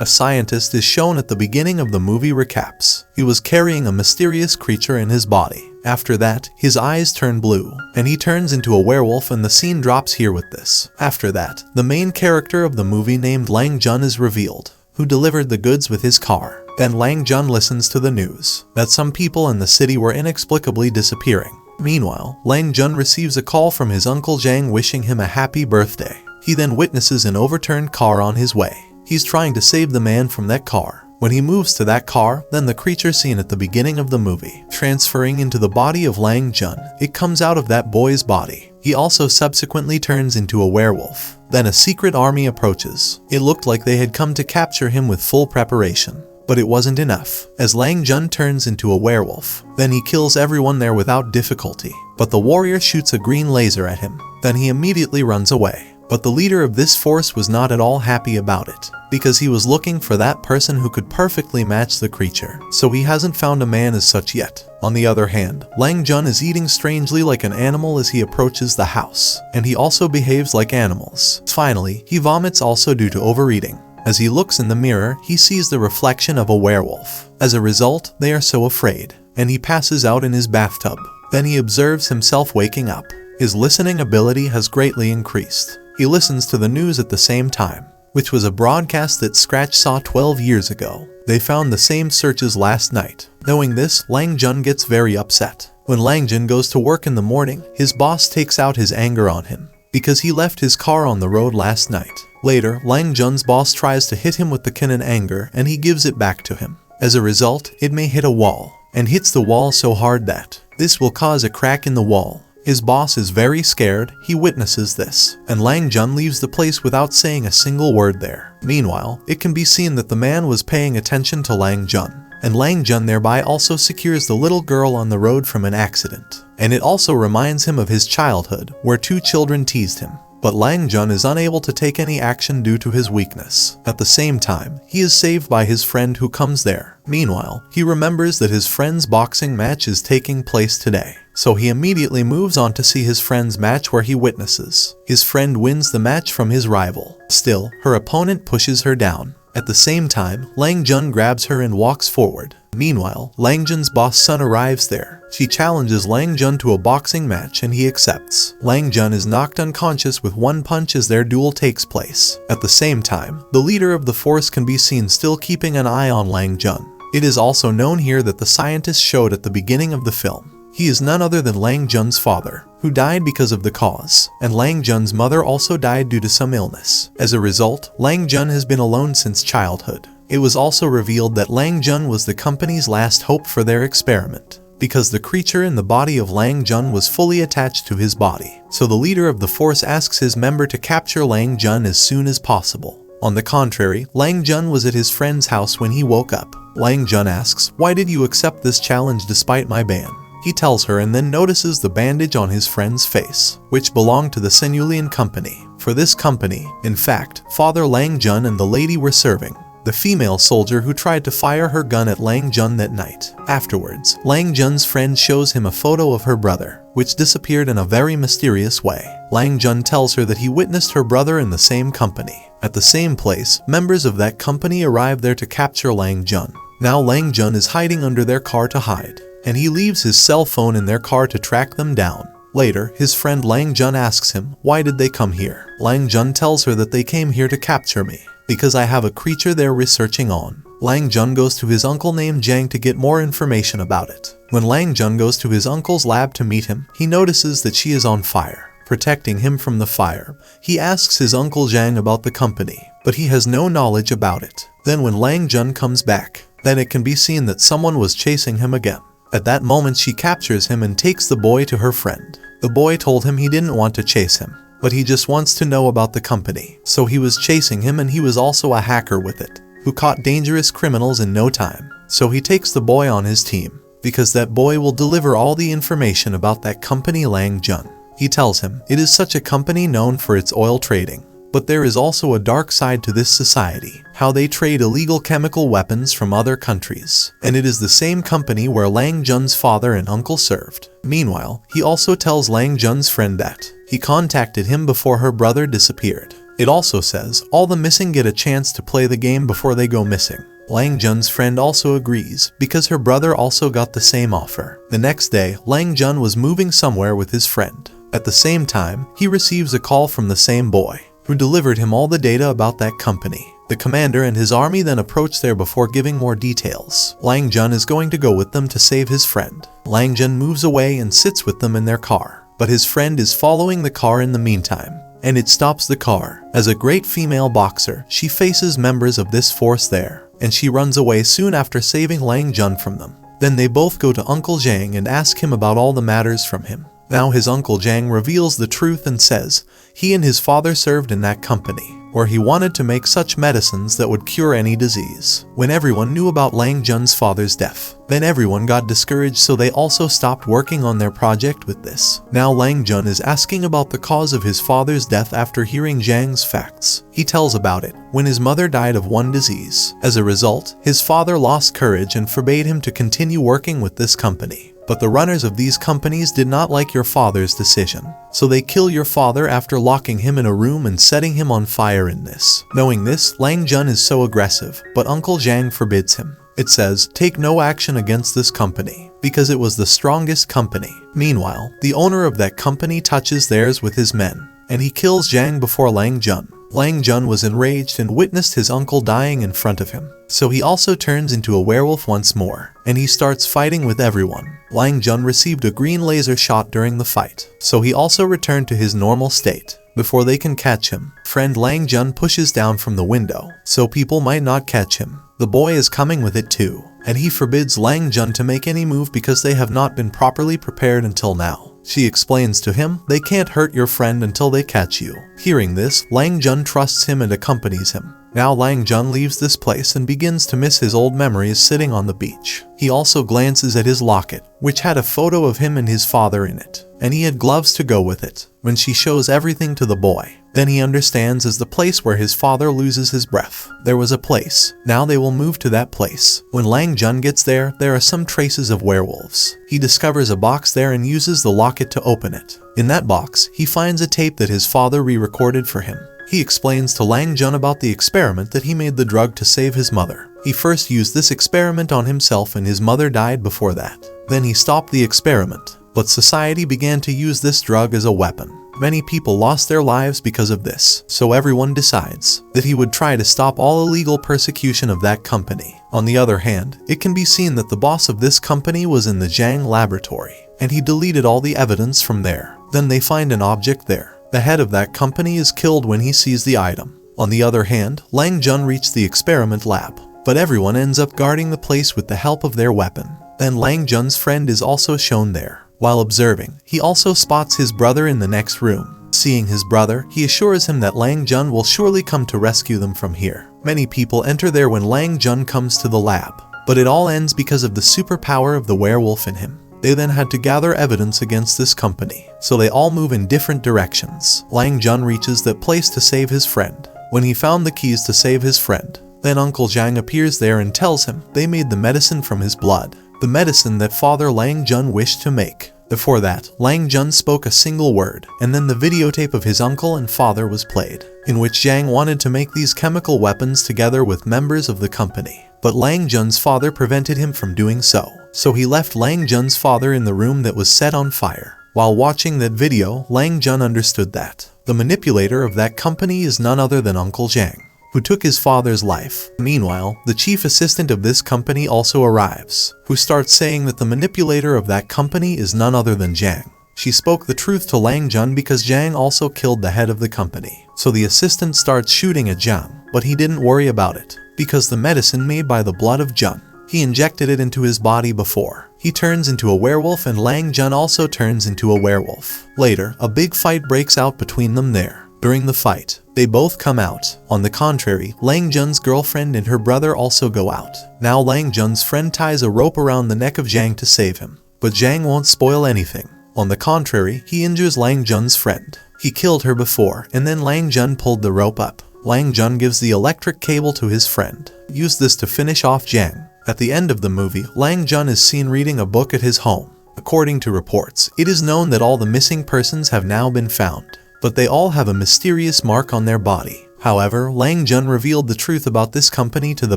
A scientist is shown at the beginning of the movie recaps. He was carrying a mysterious creature in his body. After that, his eyes turn blue, and he turns into a werewolf, and the scene drops here with this. After that, the main character of the movie named Lang Jun is revealed, who delivered the goods with his car. Then Lang Jun listens to the news that some people in the city were inexplicably disappearing. Meanwhile, Lang Jun receives a call from his uncle Jang wishing him a happy birthday. He then witnesses an overturned car on his way. He's trying to save the man from that car. When he moves to that car, then the creature seen at the beginning of the movie, transferring into the body of Lang Jun, it comes out of that boy's body. He also subsequently turns into a werewolf. Then a secret army approaches. It looked like they had come to capture him with full preparation. But it wasn't enough, as Lang Jun turns into a werewolf. Then he kills everyone there without difficulty. But the warrior shoots a green laser at him. Then he immediately runs away. But the leader of this force was not at all happy about it, because he was looking for that person who could perfectly match the creature, so he hasn't found a man as such yet. On the other hand, Lang Jun is eating strangely like an animal as he approaches the house, and he also behaves like animals. Finally, he vomits also due to overeating. As he looks in the mirror, he sees the reflection of a werewolf. As a result, they are so afraid, and he passes out in his bathtub. Then he observes himself waking up. His listening ability has greatly increased. He listens to the news at the same time, which was a broadcast that Scratch saw 12 years ago. They found the same searches last night. Knowing this, Lang Jun gets very upset. When Lang Jun goes to work in the morning, his boss takes out his anger on him, because he left his car on the road last night. Later, Lang Jun's boss tries to hit him with the can in anger, and he gives it back to him. As a result, it may hit a wall, and hits the wall so hard that this will cause a crack in the wall. His boss is very scared. He witnesses this, and Lang Jun leaves the place without saying a single word there. Meanwhile, it can be seen that the man was paying attention to Lang Jun, and Lang Jun thereby also secures the little girl on the road from an accident. And it also reminds him of his childhood, where two children teased him. But Lang Jun is unable to take any action due to his weakness. At the same time, he is saved by his friend who comes there. Meanwhile, he remembers that his friend's boxing match is taking place today. So he immediately moves on to see his friend's match, where he witnesses his friend wins the match from his rival. Still, her opponent pushes her down. At the same time, Lang Jun grabs her and walks forward. Meanwhile, Lang Jun's boss Sun arrives there. She challenges Lang Jun to a boxing match and he accepts. Lang Jun is knocked unconscious with one punch as their duel takes place. At the same time, the leader of the force can be seen still keeping an eye on Lang Jun. It is also known here that the scientist showed at the beginning of the film. He is none other than Lang Jun's father, who died because of the cause, and Lang Jun's mother also died due to some illness. As a result, Lang Jun has been alone since childhood. It was also revealed that Lang Jun was the company's last hope for their experiment, because the creature in the body of Lang Jun was fully attached to his body. So the leader of the force asks his member to capture Lang Jun as soon as possible. On the contrary, Lang Jun was at his friend's house when he woke up. Lang Jun asks, "Why did you accept this challenge despite my ban?" He tells her and then notices the bandage on his friend's face, which belonged to the Sinulian company. For this company, in fact, Father Lang Jun and the lady were serving the female soldier who tried to fire her gun at Lang Jun that night. Afterwards, Lang Jun's friend shows him a photo of her brother, which disappeared in a very mysterious way. Lang Jun tells her that he witnessed her brother in the same company. At the same place, members of that company arrive there to capture Lang Jun. Now Lang Jun is hiding under their car to hide, and he leaves his cell phone in their car to track them down. Later, his friend Lang Jun asks him, "Why did they come here?" Lang Jun tells her that they came here to capture me, because I have a creature they're researching on. Lang Jun goes to his uncle named Jang to get more information about it. When Lang Jun goes to his uncle's lab to meet him, he notices that she is on fire. Protecting him from the fire, he asks his uncle Jang about the company, but he has no knowledge about it. Then when Lang Jun comes back, then it can be seen that someone was chasing him again. At that moment, she captures him and takes the boy to her friend. The boy told him he didn't want to chase him, but he just wants to know about the company. So he was chasing him, and he was also a hacker with it, who caught dangerous criminals in no time. So he takes the boy on his team, because that boy will deliver all the information about that company Lang Jun. He tells him it is such a company known for its oil trading. But there is also a dark side to this society, how they trade illegal chemical weapons from other countries. And it is the same company where Lang Jun's father and uncle served. Meanwhile, he also tells Lang Jun's friend that he contacted him before her brother disappeared. It also says all the missing get a chance to play the game before they go missing. Lang Jun's friend also agrees, because her brother also got the same offer. The next day, Lang Jun was moving somewhere with his friend. At the same time, he receives a call from the same boy, who delivered him all the data about that company. The commander and his army then approach there before giving more details. Lang Jun is going to go with them to save his friend. Lang Jun moves away and sits with them in their car, but his friend is following the car in the meantime, and it stops the car. As a great female boxer, she faces members of this force there, and she runs away soon after saving Lang Jun from them. Then they both go to Uncle Jang and ask him about all the matters from him. Now his Uncle Jang reveals the truth and says he and his father served in that company, where he wanted to make such medicines that would cure any disease. When everyone knew about Lang Jun's father's death, then everyone got discouraged, so they also stopped working on their project with this. Now Lang Jun is asking about the cause of his father's death after hearing Jang's facts. He tells about it when his mother died of one disease. As a result, his father lost courage and forbade him to continue working with this company. But the runners of these companies did not like your father's decision, so they kill your father after locking him in a room and setting him on fire in this. Knowing this, Lang Jun is so aggressive, but Uncle Jang forbids him. It says, take no action against this company, because it was the strongest company. Meanwhile, the owner of that company touches theirs with his men, and he kills Jang before Lang Jun. Lang Jun was enraged and witnessed his uncle dying in front of him, so he also turns into a werewolf once more, and he starts fighting with everyone. Lang Jun received a green laser shot during the fight, so he also returned to his normal state. Before they can catch him, friend Lang Jun pushes down from the window, so people might not catch him. The boy is coming with it too, and he forbids Lang Jun to make any move because they have not been properly prepared until now. She explains to him, they can't hurt your friend until they catch you. Hearing this, Lang Jun trusts him and accompanies him. Now Lang Jun leaves this place and begins to miss his old memories sitting on the beach. He also glances at his locket, which had a photo of him and his father in it, and he had gloves to go with it. When she shows everything to the boy, then he understands as the place where his father loses his breath. There was a place. Now they will move to that place. When Lang Jun gets there, there are some traces of werewolves. He discovers a box there and uses the locket to open it. In that box, he finds a tape that his father re-recorded for him. He explains to Lang Jun about the experiment that he made the drug to save his mother. He first used this experiment on himself and his mother died before that. Then he stopped the experiment, but society began to use this drug as a weapon. Many people lost their lives because of this, so everyone decides that he would try to stop all illegal persecution of that company. On the other hand, it can be seen that the boss of this company was in the Jang laboratory, and he deleted all the evidence from there. Then they find an object there. The head of that company is killed when he sees the item. On the other hand, Lang Jun reached the experiment lab, but everyone ends up guarding the place with the help of their weapon. Then Lang Jun's friend is also shown there. While observing, he also spots his brother in the next room. Seeing his brother, he assures him that Lang Jun will surely come to rescue them from here. Many people enter there when Lang Jun comes to the lab, but it all ends because of the superpower of the werewolf in him. They then had to gather evidence against this company, so they all move in different directions. Lang Jun reaches that place to save his friend. When he found the keys to save his friend, then Uncle Jang appears there and tells him they made the medicine from his blood, the medicine that Father Lang Jun wished to make. Before that, Lang Jun spoke a single word, and then the videotape of his uncle and father was played, in which Jang wanted to make these chemical weapons together with members of the company. But Lang Jun's father prevented him from doing so, so he left Lang Jun's father in the room that was set on fire. While watching that video, Lang Jun understood that the manipulator of that company is none other than Uncle Jang, who took his father's life. Meanwhile, the chief assistant of this company also arrives, who starts saying that the manipulator of that company is none other than Jang. She spoke the truth to Lang Jun because Jang also killed the head of the company. So the assistant starts shooting at Jang, but he didn't worry about it, because the medicine made by the blood of Jun, he injected it into his body before he turns into a werewolf, and Lang Jun also turns into a werewolf. Later, a big fight breaks out between them there. During the fight, they both come out. On the contrary, Lang Jun's girlfriend and her brother also go out. Now Lang Jun's friend ties a rope around the neck of Jang to save him, but Jang won't spoil anything. On the contrary, he injures Lang Jun's friend. He killed her before, and then Lang Jun pulled the rope up. Lang Jun gives the electric cable to his friend. Use this to finish off Jang. At the end of the movie, Lang Jun is seen reading a book at his home. According to reports, it is known that all the missing persons have now been found. but they all have a mysterious mark on their body. However, Lang Jun revealed the truth about this company to the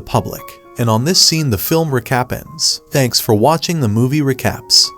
public, and on this scene the film recap ends. Thanks for watching the movie recaps.